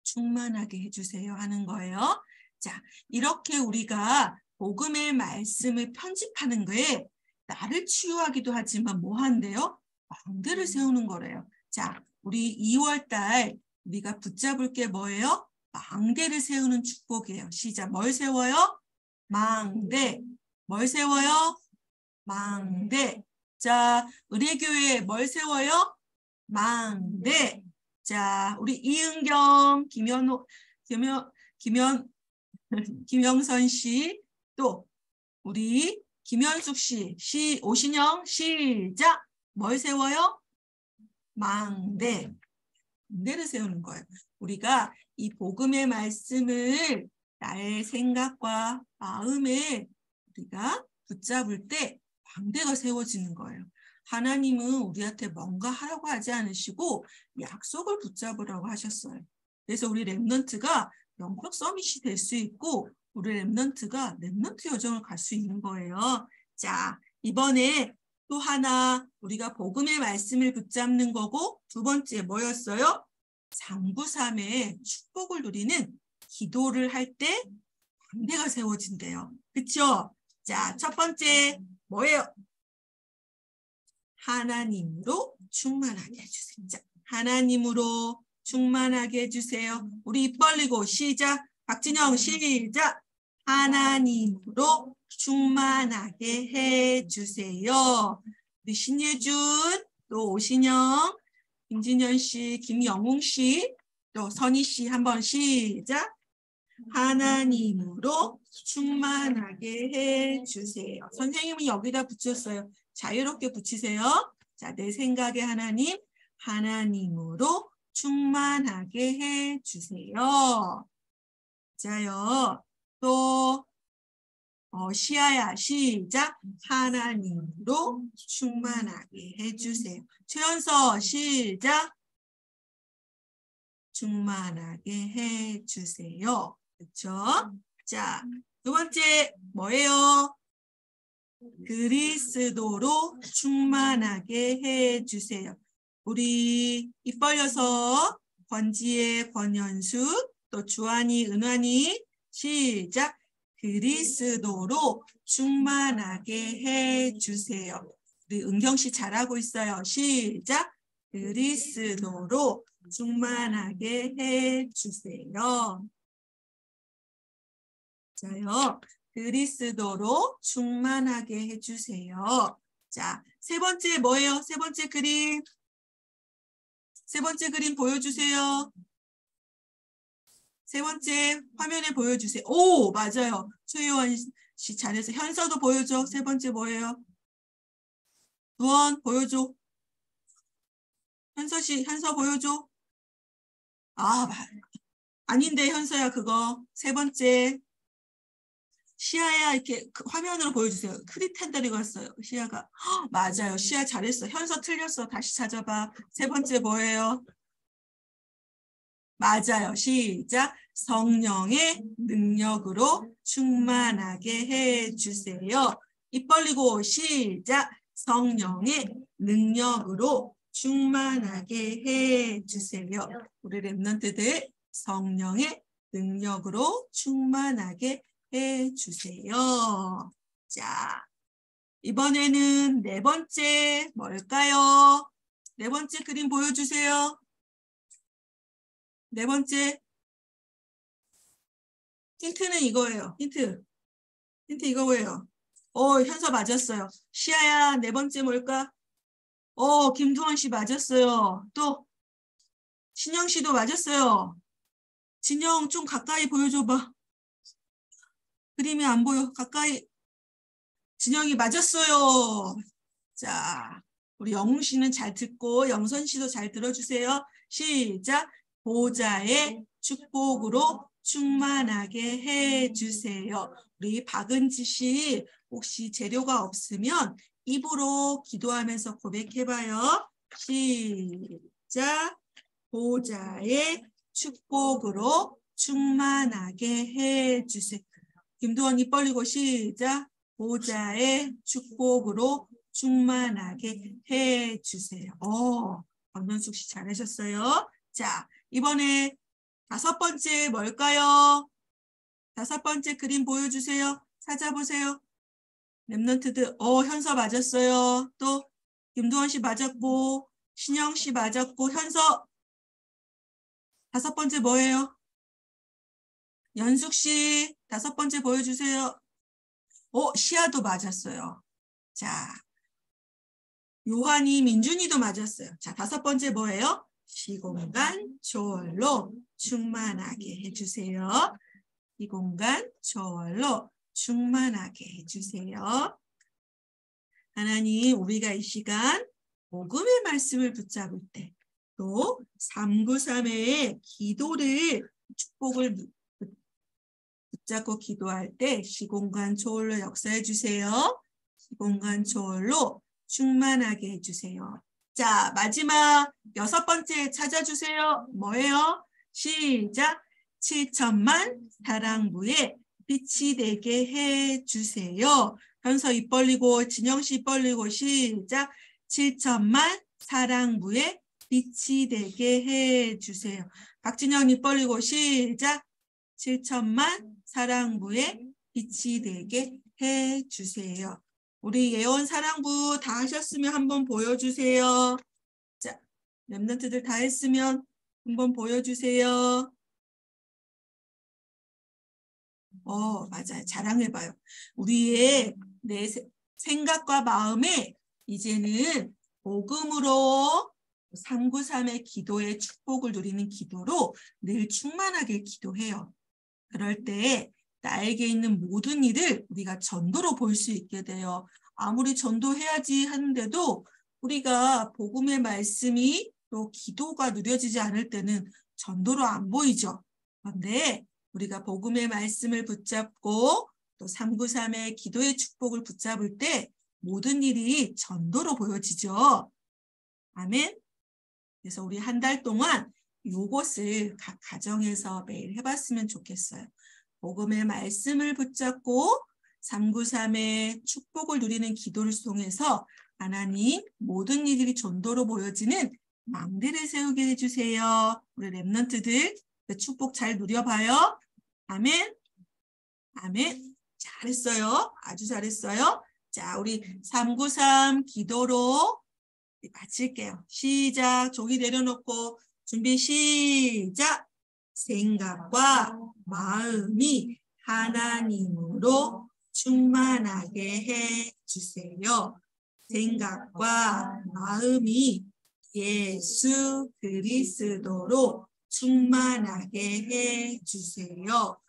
충만하게 해주세요 하는 거예요. 자, 이렇게 우리가 복음의 말씀을 편집하는 거에 나를 치유하기도 하지만 뭐 한대요? 망대를 세우는 거래요. 자, 우리 2월 달 우리가 붙잡을 게 뭐예요? 망대를 세우는 축복이에요. 시작. 뭘 세워요? 망대. 뭘 세워요? 망대. 자, 의뢰교회 뭘 세워요? 망대. 자, 우리 이은경, 김영선 씨, 또 우리 김현숙 씨, 오신영 시작. 뭘 세워요? 망대. 망대를 세우는 거예요. 우리가 이 복음의 말씀을 나의 생각과 마음에 우리가 붙잡을 때 망대가 세워지는 거예요. 하나님은 우리한테 뭔가 하라고 하지 않으시고 약속을 붙잡으라고 하셨어요. 그래서 우리 렘넌트가 영적 서밋이 될 수 있고 우리 렘넌트가 렘넌트 여정을 갈 수 있는 거예요. 자, 이번에 또 하나 우리가 복음의 말씀을 붙잡는 거고 두 번째 뭐였어요? 장구삼의 축복을 누리는 기도를 할 때 망대가 세워진대요. 그렇죠? 자, 첫 번째 뭐예요? 하나님으로 충만하게 해주세요. 자, 하나님으로 충만하게 해주세요. 우리 입 벌리고 시작. 박진영 시작. 하나님으로 충만하게 해주세요. 우리 신예준, 또 오신영, 김진현 씨, 김영웅 씨, 또 선희 씨 한번 시작. 하나님으로 충만하게 해주세요. 선생님은 여기다 붙였어요. 자유롭게 붙이세요. 자, 내 생각에 하나님, 하나님으로 충만하게 해주세요. 자요. 또 시아야 시작. 하나님으로 충만하게 해주세요. 최연서 시작. 충만하게 해주세요. 그렇죠? 자, 두 번째 뭐예요? 그리스도로 충만하게 해주세요. 우리 입 벌려서 권지혜, 권현숙, 또 주한이, 은환이 시작. 그리스도로 충만하게 해주세요. 우리 은경 씨 잘하고 있어요. 시작. 그리스도로 충만하게 해주세요. 자요. 그리스도로 충만하게 해주세요. 자, 세 번째 뭐예요? 세 번째 그림. 세 번째 그림 보여주세요. 세 번째 화면에 보여주세요. 오, 맞아요. 최유원 씨 잘해서. 현서도 보여줘. 세 번째 뭐예요? 두원 보여줘. 현서 씨, 현서 보여줘. 아, 아닌데 현서야 그거. 세 번째. 시아야 이렇게 화면으로 보여주세요. 크리텐더리가 왔어요. 시아가. 맞아요. 시아 잘했어. 현서 틀렸어. 다시 찾아봐. 세 번째 뭐예요? 맞아요. 시작. 성령의 능력으로 충만하게 해주세요. 입 벌리고 시작. 성령의 능력으로 충만하게 해주세요. 우리 렘넌트들 성령의 능력으로 충만하게 해주세요. 자, 이번에는 네 번째 뭘까요? 네 번째 그림 보여주세요. 네 번째 힌트는 이거예요. 힌트 이거예요. 현서 맞았어요. 시아야 네 번째 뭘까? 김두원 씨 맞았어요. 또 진영 씨도 맞았어요. 진영 좀 가까이 보여줘봐. 그림이 안 보여. 가까이. 진영이 맞았어요. 자, 우리 영웅 씨는 잘 듣고 영선 씨도 잘 들어주세요. 시작. 보좌의 축복으로 충만하게 해주세요. 우리 박은지 씨 혹시 재료가 없으면 입으로 기도하면서 고백해봐요. 시작. 보좌의 축복으로 충만하게 해주세요. 김두원 입 벌리고 시작. 보좌의 축복으로 충만하게 해주세요. 박명숙 씨 잘하셨어요. 자, 이번에 다섯 번째 뭘까요? 다섯 번째 그림 보여주세요. 찾아보세요. 랩런트들, 현서 맞았어요. 또 김도원 씨 맞았고, 신영 씨 맞았고, 현서 5번째 뭐예요? 연숙 씨 5번째 보여주세요. 시아도 맞았어요. 자, 요한이, 민준이도 맞았어요. 자, 5번째 뭐예요? 시공간 초월로 충만하게 해주세요. 시공간 초월로 충만하게 해주세요. 하나님, 우리가 이 시간 복음의 말씀을 붙잡을 때, 또 393의 기도를, 축복을 붙잡고 기도할 때 시공간 초월로 역사해 주세요. 시공간 초월로 충만하게 해주세요. 자, 마지막 6번째 찾아주세요. 뭐예요? 시작. 7천만 사랑부에 빛이 되게 해주세요. 현서 입 벌리고, 진영씨 입 벌리고, 시작. 7천만 사랑부에 빛이 되게 해주세요. 박진영 입 벌리고, 시작. 7천만 사랑부에 빛이 되게 해주세요. 우리 예원 사랑부 다 하셨으면 한번 보여주세요. 자, 랩런트들 다 했으면 한번 보여주세요. 맞아요. 자랑해봐요. 우리의 내 생각과 마음에 이제는 복음으로 393의 기도의 축복을 누리는 기도로 늘 충만하게 기도해요. 그럴 때 나에게 있는 모든 일을 우리가 전도로 볼 수 있게 돼요. 아무리 전도해야지 하는데도 우리가 복음의 말씀이 또 기도가 누려지지 않을 때는 전도로 안 보이죠. 그런데 우리가 복음의 말씀을 붙잡고 또 393의 기도의 축복을 붙잡을 때 모든 일이 전도로 보여지죠. 아멘. 그래서 우리 한 달 동안 이것을 각 가정에서 매일 해봤으면 좋겠어요. 복음의 말씀을 붙잡고 393의 축복을 누리는 기도를 통해서 하나님 모든 일들이 전도로 보여지는 망대를 세우게 해주세요. 우리 랩런트들 그 축복 잘 누려봐요. 아멘. 아멘. 잘했어요. 아주 잘했어요. 자, 우리 393 기도로 마칠게요. 시작. 종이 내려놓고 준비 시작. 생각과 마음이 하나님으로 충만하게 해주세요. 생각과 마음이 예수 그리스도로 충만하게 해주세요.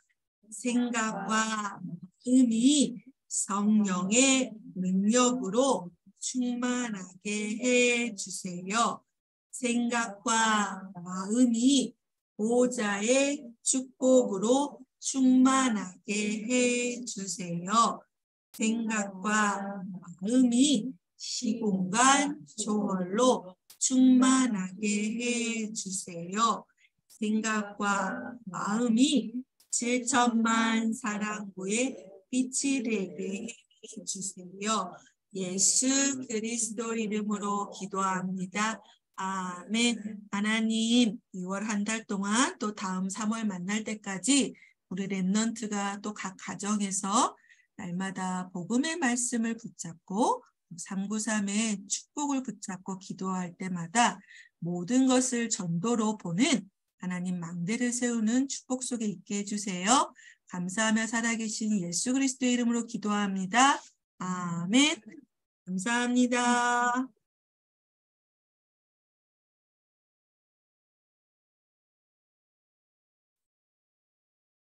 생각과 마음이 성령의 능력으로 충만하게 해주세요. 생각과 마음이 보호자의 축복으로 충만하게 해주세요. 생각과 마음이 시공간 초월로 충만하게 해주세요. 생각과 마음이 7천만 사랑부에 빛이 되게 해주세요. 예수 그리스도 이름으로 기도합니다. 아멘. 하나님, 2월 한 달 동안 또 다음 3월 만날 때까지 우리 랩런트가 또 각 가정에서 날마다 복음의 말씀을 붙잡고 393의 축복을 붙잡고 기도할 때마다 모든 것을 전도로 보는 하나님 망대를 세우는 축복 속에 있게 해주세요. 감사하며 살아계신 예수 그리스도의 이름으로 기도합니다. 아멘. 감사합니다.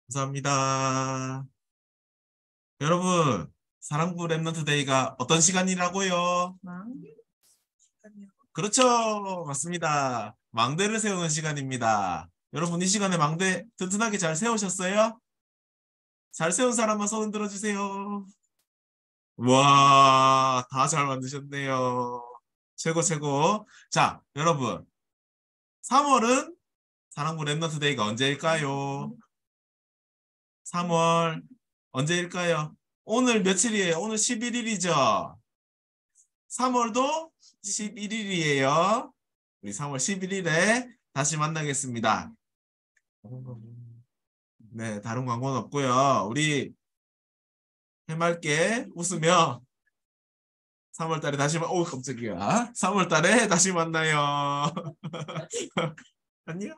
감사합니다. 여러분, 사랑부 랩런트 데이가 어떤 시간이라고요? 그렇죠. 맞습니다. 망대를 세우는 시간입니다. 여러분, 이 시간에 망대 튼튼하게 잘 세우셨어요? 잘 세운 사람만 손 흔들어 주세요. 와, 다 잘 만드셨네요. 최고, 최고. 자, 여러분. 3월은 사랑부 랩런트 데이가 언제일까요? 3월 언제일까요? 오늘 며칠이에요? 오늘 11일이죠? 3월도 11일이에요. 우리 3월 11일에 다시 만나겠습니다. 네, 다른 광고는 없고요. 우리 해맑게 웃으며 3월 달에 다시 오 깜짝이야. 3월 달에 다시 만나요. 안녕.